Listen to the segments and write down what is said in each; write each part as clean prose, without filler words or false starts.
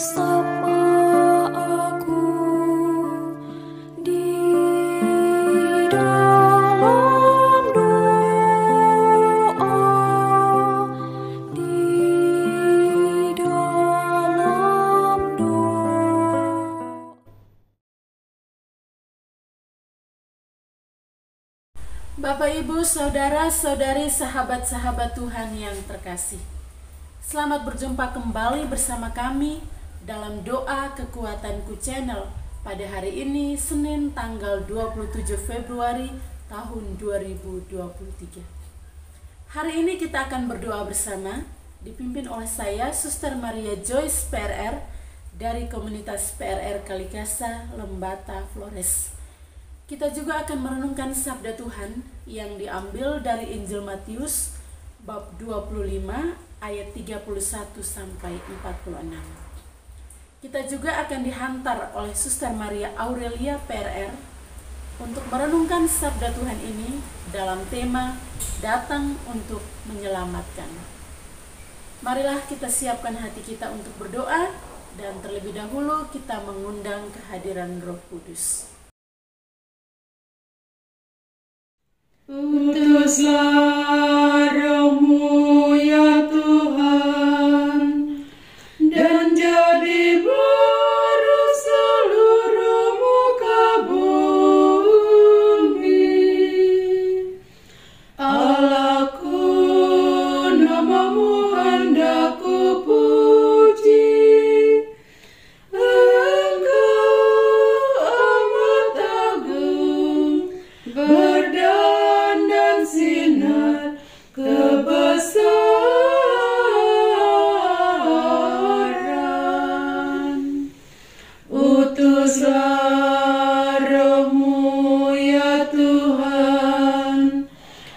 bersama aku di dalam doa, di dalam doa. Bapak, Ibu, Saudara-saudari, sahabat-sahabat Tuhan yang terkasih, selamat berjumpa kembali bersama kami dalam Doa Kekuatanku Channel pada hari ini, Senin tanggal 27 Februari tahun 2023. Hari ini kita akan berdoa bersama, dipimpin oleh saya, Suster Maria Joyce PRR, dari komunitas PRR Kalikasa, Lembata, Flores. Kita juga akan merenungkan sabda Tuhan yang diambil dari Injil Matius bab 25 ayat 31 sampai 46. Kita juga akan dihantar oleh Suster Maria Aurelia PRR untuk merenungkan sabda Tuhan ini dalam tema datang untuk menyelamatkan. Marilah kita siapkan hati kita untuk berdoa, dan terlebih dahulu kita mengundang kehadiran Roh Kudus. Utuslah Roh-Mu ya Tuhan, dan jadi baru seluruh muka bumi. Allahku, nama-Mu hendak ku puji. Engkau amat agung, berdan sinar kebesaran. Utuslah Roh-Mu ya Tuhan,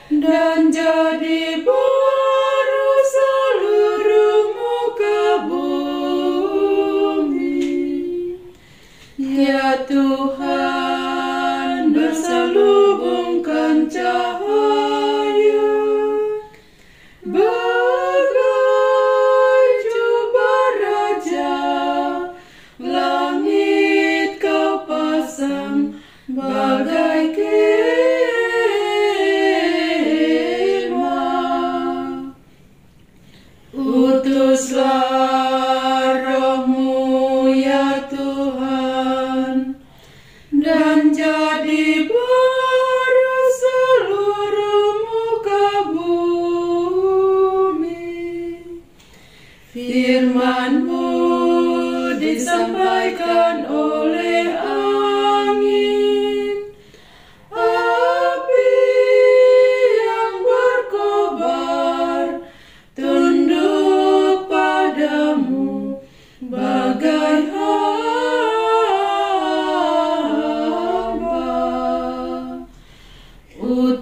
dan jadi baru seluruh muka bumi. Ya Tuhan, berselubungkan cahaya bagai jubah raja, langit Kau pasang bagai kemah. Utuslah Roh-Mu ya Tuhan, dan jadi baru seluruh muka bumi. Firman-Mu disampaikan oleh angin, api yang berkobar, tunduk padamu bagai hamba.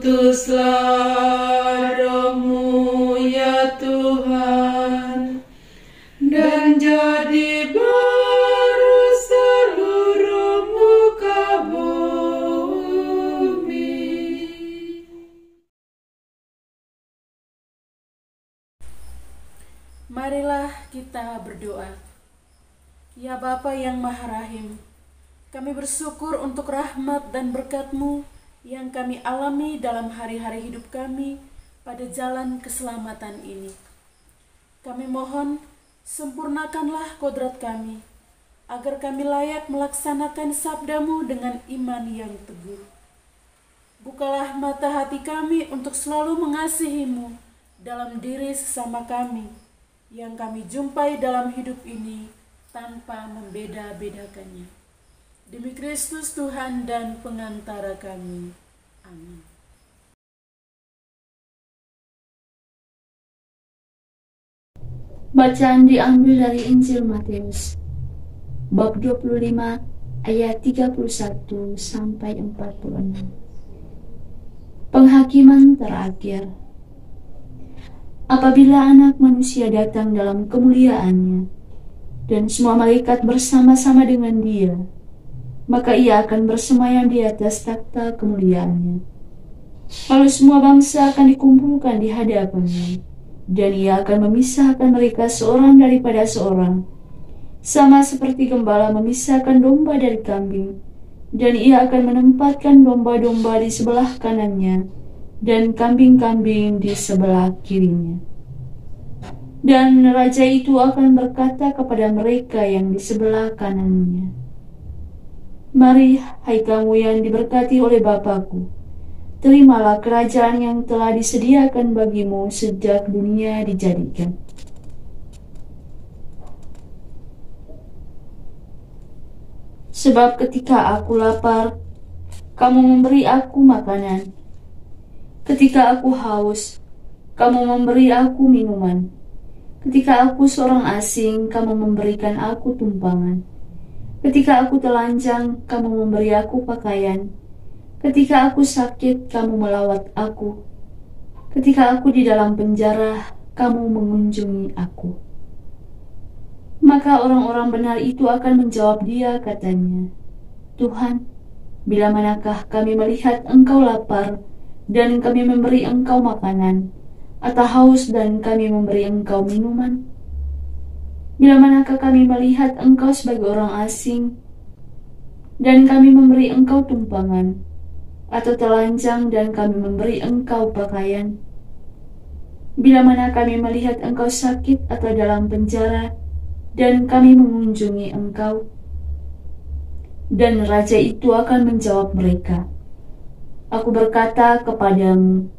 Utuslah Roh-Mu ya Tuhan, dan jadi baru seluruh muka bumi. Marilah kita berdoa. Ya Bapa yang Maha Rahim, kami bersyukur untuk rahmat dan berkat-Mu yang kami alami dalam hari-hari hidup kami pada jalan keselamatan ini. Kami mohon, sempurnakanlah kodrat kami, agar kami layak melaksanakan sabda-Mu dengan iman yang teguh. Bukalah mata hati kami untuk selalu mengasihi-Mu dalam diri sesama kami, yang kami jumpai dalam hidup ini tanpa membeda-bedakannya. Demi Kristus Tuhan dan pengantara kami. Amin. Bacaan diambil dari Injil Matius bab 25 ayat 31 sampai 46. Penghakiman terakhir. Apabila Anak Manusia datang dalam kemuliaannya dan semua malaikat bersama-sama dengan Dia, maka Ia akan bersemayam di atas takhta kemuliaannya. Lalu semua bangsa akan dikumpulkan di hadapannya, dan Ia akan memisahkan mereka seorang daripada seorang, sama seperti gembala memisahkan domba dari kambing, dan ia akan menempatkan domba-domba di sebelah kanannya dan kambing-kambing di sebelah kirinya. Dan raja itu akan berkata kepada mereka yang di sebelah kanannya, "Mari, hai kamu yang diberkati oleh Bapa-Ku, terimalah kerajaan yang telah disediakan bagimu sejak dunia dijadikan. Sebab ketika aku lapar, kamu memberi aku makanan. Ketika aku haus, kamu memberi aku minuman. Ketika aku seorang asing, kamu memberikan aku tumpangan. Ketika aku telanjang, kamu memberi aku pakaian. Ketika aku sakit, kamu melawat aku. Ketika aku di dalam penjara, kamu mengunjungi aku." Maka orang-orang benar itu akan menjawab dia, katanya, "Tuhan, bila manakah kami melihat engkau lapar dan kami memberi engkau makanan, atau haus dan kami memberi engkau minuman? Bila manakah kami melihat engkau sebagai orang asing dan kami memberi engkau tumpangan, atau telanjang dan kami memberi engkau pakaian? Bila mana kami melihat engkau sakit atau dalam penjara dan kami mengunjungi engkau?" Dan raja itu akan menjawab mereka, "Aku berkata kepadamu,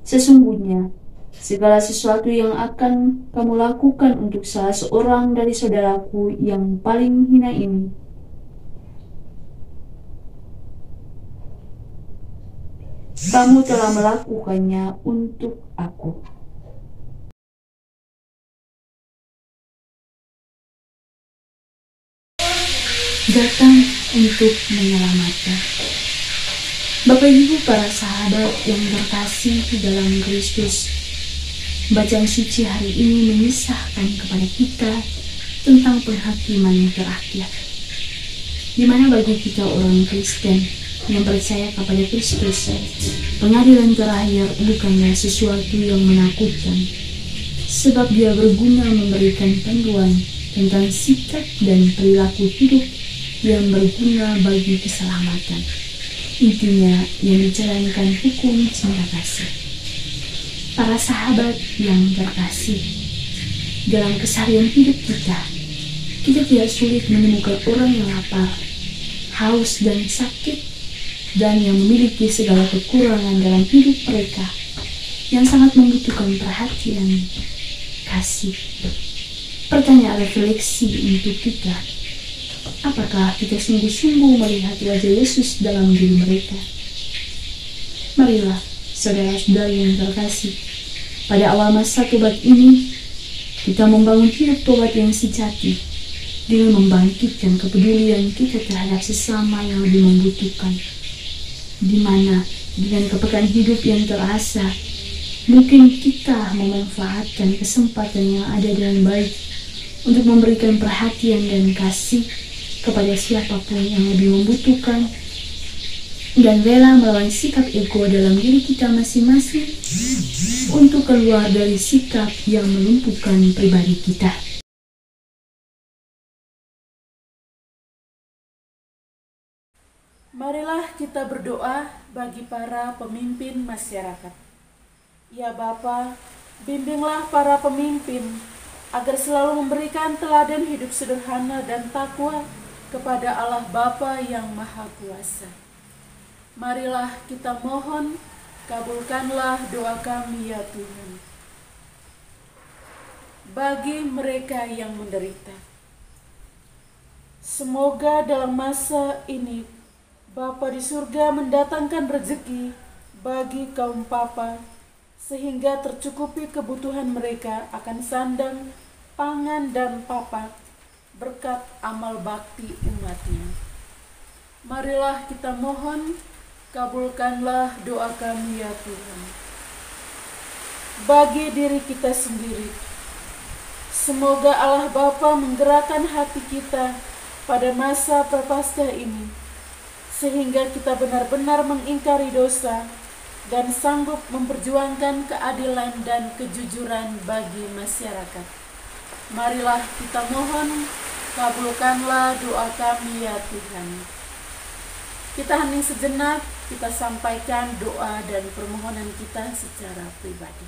sesungguhnya segala sesuatu yang akan kamu lakukan untuk salah seorang dari saudaraku yang paling hina ini, kamu telah melakukannya untuk aku." Datang untuk menyelamatkan. Bapak Ibu para sahabat yang terkasih dalam Kristus, bacaan suci hari ini mengisahkan kepada kita tentang penghakiman yang terakhir, di mana bagi kita orang Kristen yang percaya kepada Kristus, pengadilan terakhir bukanlah sesuatu yang menakutkan, sebab dia berguna memberikan panduan tentang sikap dan perilaku hidup yang berguna bagi keselamatan. Intinya yang dijalankan hukum cinta kasih. Para sahabat yang terkasih, dalam keseharian hidup kita tidak sulit menemukan orang yang lapar, haus dan sakit, dan yang memiliki segala kekurangan dalam hidup mereka, yang sangat membutuhkan perhatian, kasih. Pertanyaan refleksi untuk kita, apakah kita sungguh-sungguh melihat wajah Yesus dalam diri mereka? Marilah, saudara-saudari yang terkasih, pada awal masa tobat ini, kita membangun hidup tobat yang sejati dengan membangkitkan kepedulian kita terhadap sesama yang lebih membutuhkan, di mana dengan kepekaan hidup yang terasa, mungkin kita memanfaatkan kesempatan yang ada dengan baik untuk memberikan perhatian dan kasih kepada siapapun yang lebih membutuhkan, dan rela melawan sikap ego dalam diri kita masing-masing untuk keluar dari sikap yang melumpuhkan pribadi kita. Marilah kita berdoa bagi para pemimpin masyarakat. Ya Bapa, bimbinglah para pemimpin agar selalu memberikan teladan hidup sederhana dan takwa kepada Allah Bapa yang Maha Kuasa. Marilah kita mohon, kabulkanlah doa kami ya Tuhan. Bagi mereka yang menderita, semoga dalam masa ini Bapa di surga mendatangkan rezeki bagi kaum papa, sehingga tercukupi kebutuhan mereka akan sandang, pangan, dan papat berkat amal bakti umatnya. Marilah kita mohon, kabulkanlah doa kami ya Tuhan. Bagi diri kita sendiri, semoga Allah Bapa menggerakkan hati kita pada masa prapaskah ini, sehingga kita benar-benar mengingkari dosa dan sanggup memperjuangkan keadilan dan kejujuran bagi masyarakat. Marilah kita mohon, Kabulkanlah doa kami ya Tuhan. Kita hening sejenak, kita sampaikan doa dan permohonan kita secara pribadi.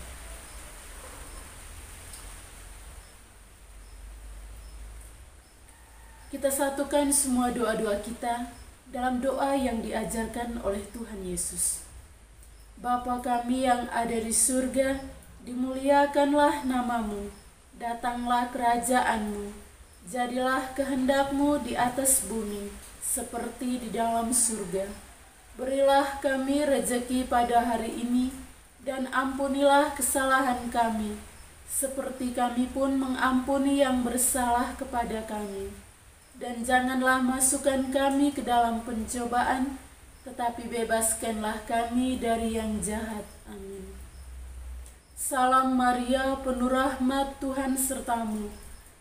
Kita satukan semua doa-doa kita dalam doa yang diajarkan oleh Tuhan Yesus. Bapa kami yang ada di surga, dimuliakanlah namamu, datanglah kerajaanmu, jadilah kehendak-Mu di atas bumi, seperti di dalam surga. Berilah kami rejeki pada hari ini, dan ampunilah kesalahan kami, seperti kami pun mengampuni yang bersalah kepada kami. Dan janganlah masukkan kami ke dalam pencobaan, tetapi bebaskanlah kami dari yang jahat. Amin. Salam Maria, penuh rahmat, Tuhan sertamu.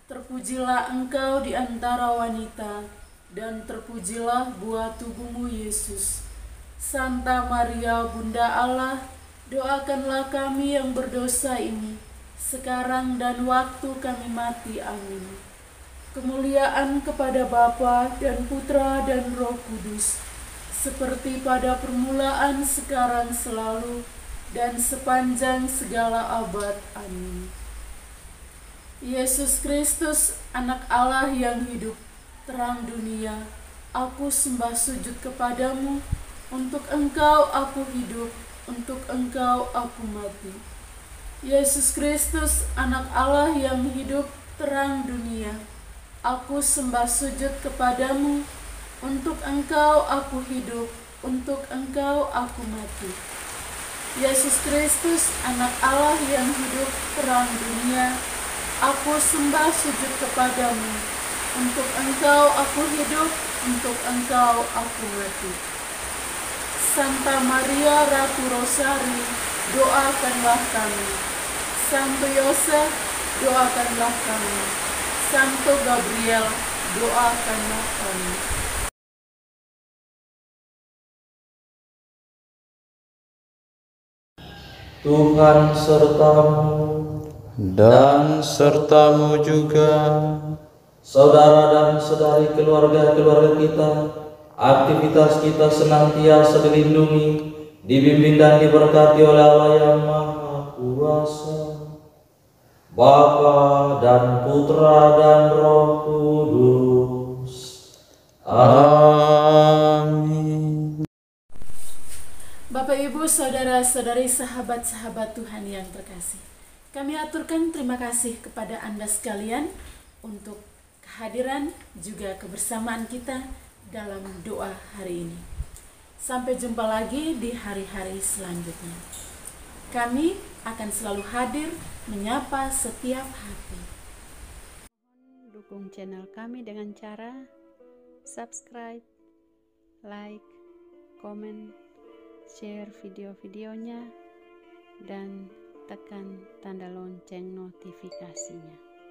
Terpujilah engkau di antara wanita, dan terpujilah buah tubuhmu Yesus. Santa Maria, Bunda Allah, doakanlah kami yang berdosa ini, sekarang dan waktu kami mati. Amin. Kemuliaan kepada Bapa dan Putra dan Roh Kudus, seperti pada permulaan, sekarang, selalu, dan sepanjang segala abad. Amin. Yesus Kristus, Anak Allah yang hidup, terang dunia, aku sembah sujud kepadamu. Untuk Engkau aku hidup, untuk Engkau aku mati. Yesus Kristus, Anak Allah yang hidup, terang dunia, aku sembah sujud kepadamu. Untuk Engkau aku hidup, untuk Engkau aku mati. Yesus Kristus, Anak Allah yang hidup, terang dunia, aku sembah sujud kepadamu. Untuk Engkau aku hidup, untuk Engkau aku mati. Santa Maria Ratu Rosari, doakanlah kami. Santo Yosef, doakanlah kami. Santo Gabriel, doakanlah kami. Tuhan sertamu dan sertamu juga. Saudara dan saudari keluarga-keluarga kita, aktivitas kita senantiasa dilindungi, dibimbing dan diberkati oleh Allah yang Maha Kuasa, Bapa dan Putra dan Roh Kudus. Amin. Bapak, Ibu, Saudara-saudari, sahabat-sahabat Tuhan yang terkasih, kami aturkan terima kasih kepada Anda sekalian untuk kehadiran juga kebersamaan kita dalam doa hari ini. Sampai jumpa lagi di hari-hari selanjutnya. Kami akan selalu hadir menyapa setiap hati. Dukung channel kami dengan cara subscribe, like, komen, share video-videonya, dan tekan tanda lonceng notifikasinya.